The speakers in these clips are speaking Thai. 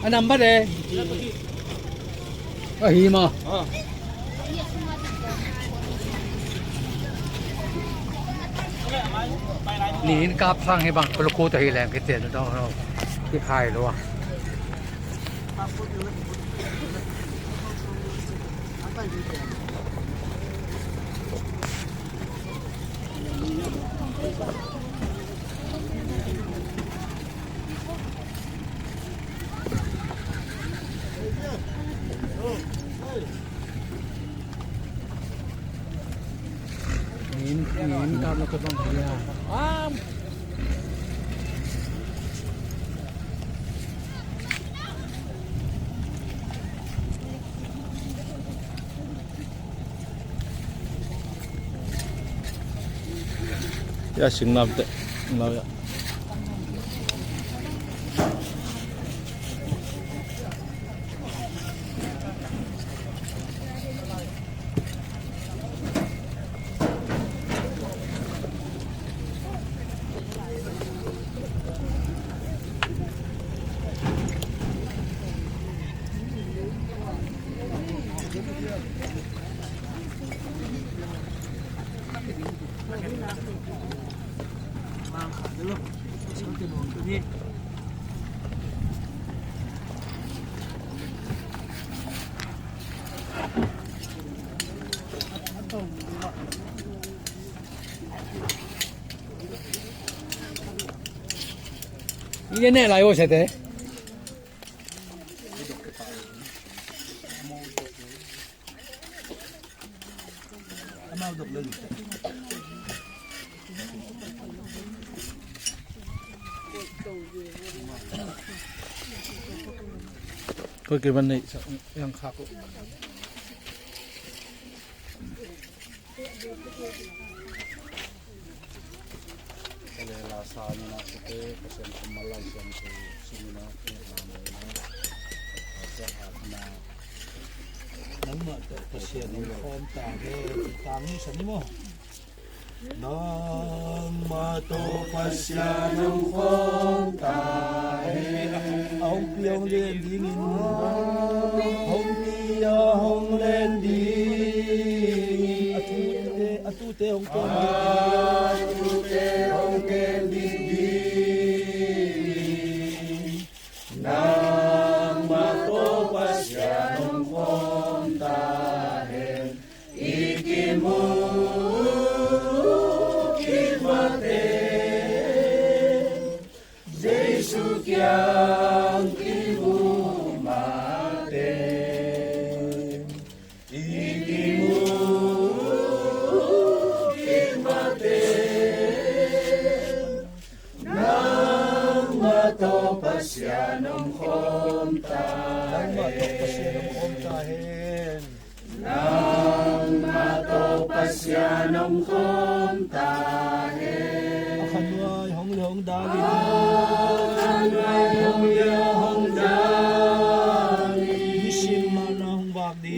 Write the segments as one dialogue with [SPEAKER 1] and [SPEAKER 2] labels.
[SPEAKER 1] อันนั้นบ่ได้หีมานี่กราบสร้างให้บังกระโคตะเฮแรงเกษตรเนาะที่ขายแล้วอ่ะหินครับแล้วก็ต้องเฮีย
[SPEAKER 2] Ya şınglam te nglaw ya
[SPEAKER 1] 이게 내 라이오 세대
[SPEAKER 2] Kau ke mana yang khak Lasani na sute pesen kemalai siang tu sini na nama na sehat na
[SPEAKER 3] nama tak pasien kom tak tangi sini mo nama to pasien kom tak ông piong len dingin ông pia hong len ding atute ông kom atute ông ken ding nama to pasien kom tak ikimu yang ibu mate ikimu mate nama to pasyanong konta nama to pasyanong konta akan wai hong leong dalin hong leong dalin isim mana hong bagdi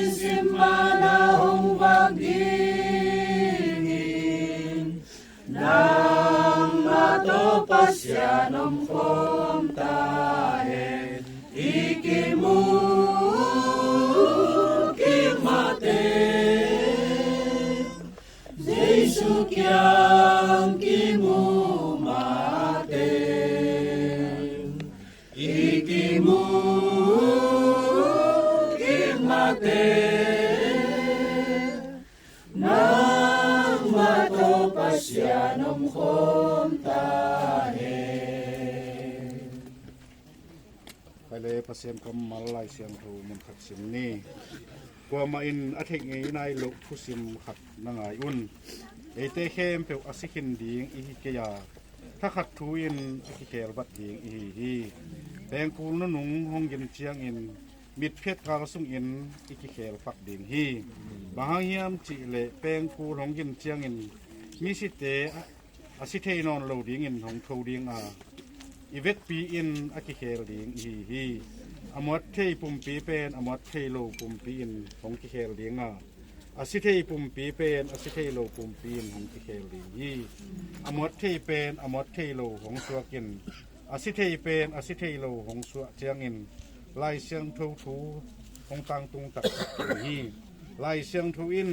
[SPEAKER 3] isim mana hong bagdi nama to pasyanom kontahen ikimu kimate Jesu kyang kimu mate ikimu kimate nama to pasyanom kontahen
[SPEAKER 2] Pale pasien kemalai siang tu mun khak sim ni kwa ma in athek ngai nai lo phusim khat na ngai un ete khem pe asikin ding I ke ya tha khat thu in ki khel bat ding hi peng kul na nung hong yin chiang in mit phet ka sung in ki khel pak ding hi bahang hiam chi le peng kul hong yin chiang in mi si te asithei non lo ding in hong tho ding a ivet pi in ki khel ding hi amot thei pum pi pen amot thei lo pum pi in hong ki khel ding a asithei pum pi pen asithei lo pum pi in hong ki khel ding hi amot thei pen amot thei lo hong suakin อาสิเทเป็นอาสิเทโลหงสวะเจียงอินไลเสียงทูทูหงตังตุงตักฮีไลเสียงทูอิน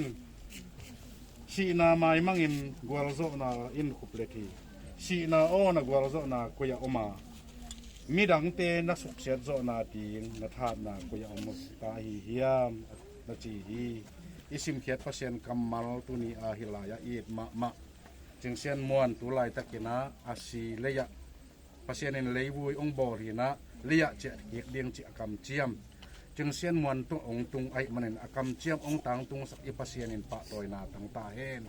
[SPEAKER 2] ชีนาไมมังอินกวลโซนาอินคุปเลทีชีนาโอนะกวลโซนากุยาอมามีดังเตนักสุขเสียโซนาตีงนาทานากุยาอมตาฮีเฮียมนาจีฮีอิสิมเขียดพระเสียนกัมมัลตุนีอาฮิลายาอีดมะจึงเสียนมวนตุลายตะกินะอาศีเลยะพระเสียนเลยวุยองบอรีนะเลียเจเกียกเดียงจิกรรมเจียมจึงเสียนมวนตุองตุงไอมันนอกรรมเจียมองตังตุงสักอิพระเสียนปะโดยนาตังตาเฮน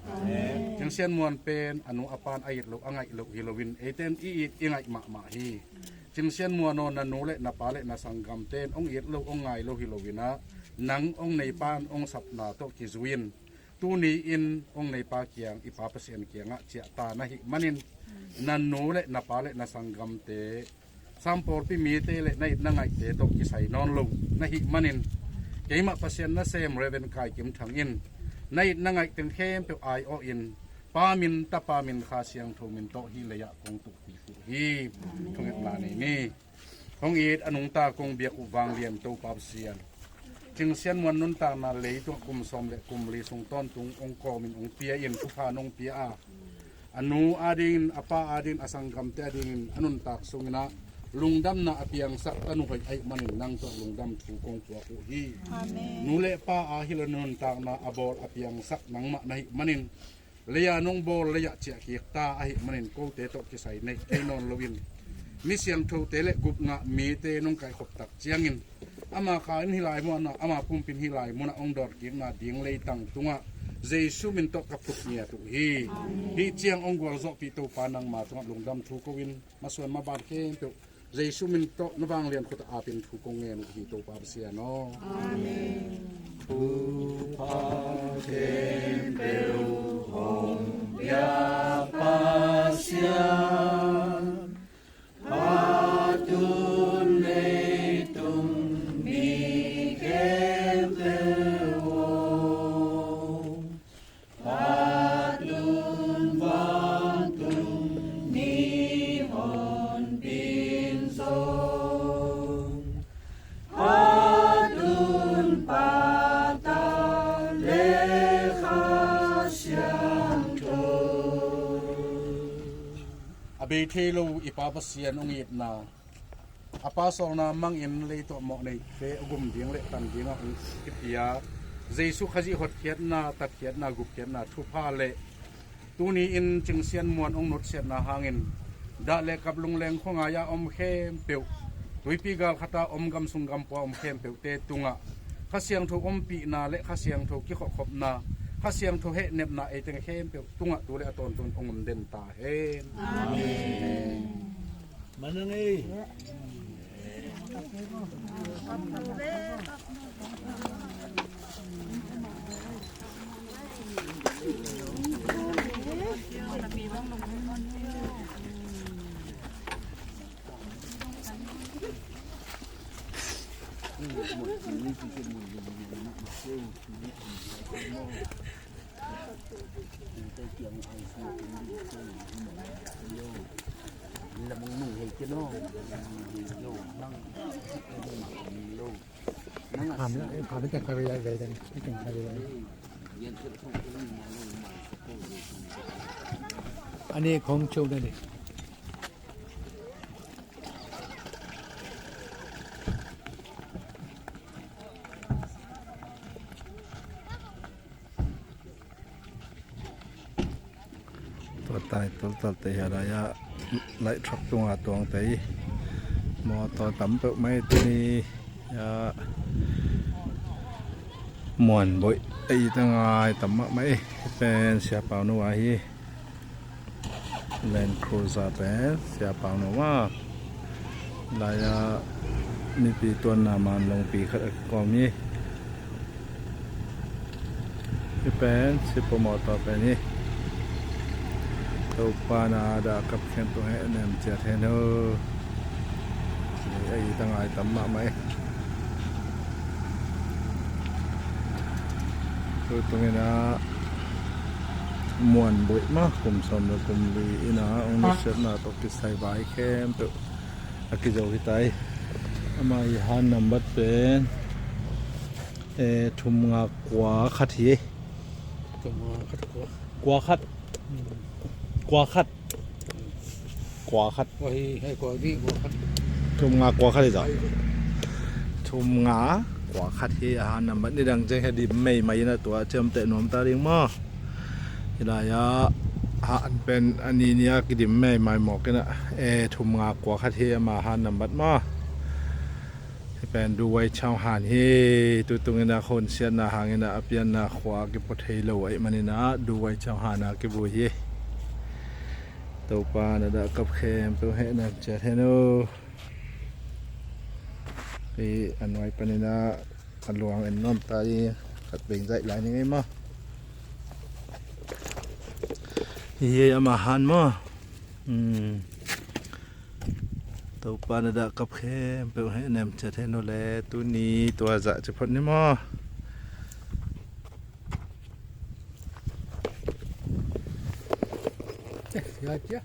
[SPEAKER 2] จึงเสียนมวนเป็นอนุอปานไอโลอังไอโลฮิโลวินเอเตนอีอิงไอมะฮีจึงเสียนมวนนนันูเลนาปาเลนาสังกัมเตนองอิโลองไงโลฮิโลวินะนังองในปานองสับนาโตกิจวินตูนี้อินองในปาเกียงอิปาเปเซียนเกียงะเจตานะหิมันินนันนูเลนาปาเลนาสังกัมเตสัมปอร์ปิมีเตเลในนังไอเตโตกิไซนอนลงนะหิมันินเกมะเปเซียนนะเซมเรเวนกายกิมทังอินในนังไอเต็งเข้มเปไอโออินปามินตาปามินคาเซียงโทมินโตฮิเลยะคงตุกิฟุฮีทงเอ็ดลานี่ของอีดอนุงตากงเบียกอุวางเลียนโตปาเซียนจึงเสียนมวนนุนตานาเลยตัวกุมสมและกุมลีสงต้นตุงองกอมินองเปียอินทุพานองเปียอาอนุอาดินอปาอาดินอสังกัมเตดินอนุนตากสุงนะลุงดำนาอเปียงสักอนุหอยไอมันนั่งตัวลุงดำถูกงตัวอุฮีนูเลปาอาฮิลนุนตากนาอบอลอเปียงสักนังมะในมันินเลียนงบอลเลียเจียกีตาอหิมันินโกเตโตกิไซในไอนอนลวินมิเสียงโทเตเลกุบงะมีเตนงไก่ขบตักเจียงอินอามาคาอินฮิลายมัวนะอามาพุ่มปินฮิลายมัวนะองดอดกินนาดิงเลยตังตุงะเจสุมินโตกับทุกเนียตุฮีฮีเจียงองกวลโซปิโตปานังมาตุงะลุงดำถูกวินมาส่วนมาบาดเกมเปเจสุมินโตนวางเรียนคุตอาเป็นถูกงเงินฮีโตปาเซียโนอาเมนทูพาเทมเปลหงยาปาเซียปาตุนเลตุงมีเกมเปลหงปาตุนวันตุงนิฮอนปินโซปาตุนปาตาเลคาเซียงโตอเบเทโลอิปาปเซียนองอิดนาอปาสองนามังอินเลยตัวหมอกในเฟอกุมเดียงเลตันเดียงองกิปยาเจสุขจิหดเขียนนาตัดเขียนนากุเขียนนาทุพาเลตูนี้อินจึงเสียนมวนองนุดเสียนนาหางอินดาเลกับลุงแรงของอายาอมเข้มเปียวตุยปีกาลขตาอมกำสุงกำปอมเข้มเปียวเตตุงะข้าเสียงถูกอมปีนาเลข้าเสียงถูกกิขขบนาข้าเสียงถูกเฮเนบนาเอเตงเข้มเปียวตุงะตุเลอตอนตุนองเดนตาเฮนอาเมน
[SPEAKER 3] มันนั่นเอง
[SPEAKER 4] là một nụ hay chứ nó lô năng lô năng
[SPEAKER 1] ถามแล้วถามเป็นแต่งใครไปเลยแต่ไม่แต่งใครไปเลยอันนี้ของโชว์ได้ดิ
[SPEAKER 5] ตัวตายตัวตัดเตะอะไรอะไล่ทรักตัวตัวงเตะมอตัวต่ำเปิดไม่ตัวนี้มวนบ่อยไอ้ตั้งไงต่ำมากไหมเป็นเสียเปล่าหนูไอ้แลนด์ครูซาเป็นเสียเปล่าหนูว่าลายมีปีตัวนามันลงปีขัดก็มีเป็นสิบปมอต่อไปนี้ตัวปานาดากับเข็นตัวให้เนมเจียเทนเนอร์ไอ้ตั้งไงต่ำมากไหมตัวตรงนี้นะมวนบ่อยมากกลุ่มสมและกลุ่มลีนะองค์นี้เสร็จนะตกติดใส่ใบเข้มตัว aki jo hitai ama i han number pen thum nga kwa khat hi
[SPEAKER 1] ตรงมาคัดกว่า
[SPEAKER 5] kwa khat
[SPEAKER 1] ไว้ให้กว่านี้กว่าคัด
[SPEAKER 5] thum nga kwa khat ja thum nga kwa khat hi han number ni dang jeng hedi mai na tua chem te nom ta ring ma hilaya ha an pen ani nia kidim mai mok na thum nga kwa khat hi ma han number maเป็นดูไว้ชาวหานเฮตุตุงนาคนเสียนาหางนาอเปียนนาขวากิปเทลไว้มันนะดูไว้ชาวหานากิบุเฮตัวปานาดกับเข้มตัวเฮนักเจเทโนไปอันไว้ปนินาอันหลวงอันน้อมตาดีขัดเบ่งใจหลายนี่ไงมั้งเฮียมาหันมั้งตัวปานดากับเข้มเปิลให้แนมจะเทโนแลตัวนี้ตัวจะจะพ้นนี่มั้ง
[SPEAKER 1] เสียเจ้า